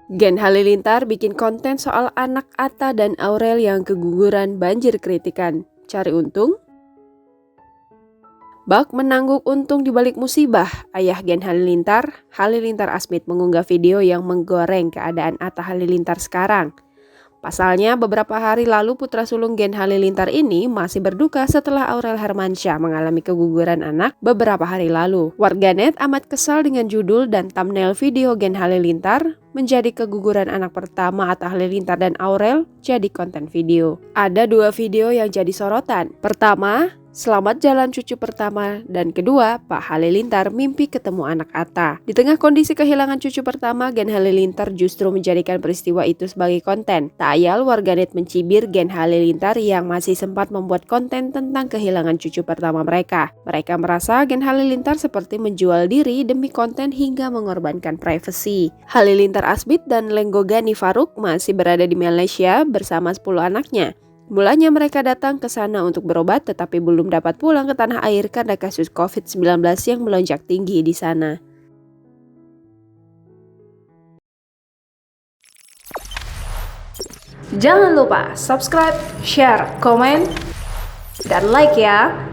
Gen Halilintar bikin konten soal anak Atta dan Aurel yang keguguran banjir kritikan. Cari untung? Bak menangguk untung di balik musibah. Ayah Gen Halilintar, Halilintar Asmit mengunggah video yang menggoreng keadaan Atta Halilintar sekarang. Pasalnya, beberapa hari lalu putra sulung Gen Halilintar ini masih berduka setelah Aurel Hermansyah mengalami keguguran anak beberapa hari lalu. Warganet amat kesal dengan judul dan thumbnail video Gen Halilintar menjadi keguguran anak pertama Atta Halilintar dan Aurel jadi konten video. Ada dua video yang jadi sorotan. Pertama, selamat jalan cucu pertama, dan kedua, Pak Halilintar mimpi ketemu anak Atta. Di tengah kondisi kehilangan cucu pertama, Gen Halilintar justru menjadikan peristiwa itu sebagai konten. Tak ayal warganet mencibir Gen Halilintar yang masih sempat membuat konten tentang kehilangan cucu pertama mereka. Mereka merasa Gen Halilintar seperti menjual diri demi konten hingga mengorbankan privasi. Halilintar Asmit dan Lenggo Gani Faruk masih berada di Malaysia bersama 10 anaknya. Mulanya mereka datang ke sana untuk berobat tetapi belum dapat pulang ke tanah air karena kasus COVID-19 yang melonjak tinggi di sana. Jangan lupa subscribe, share, komen, dan like ya!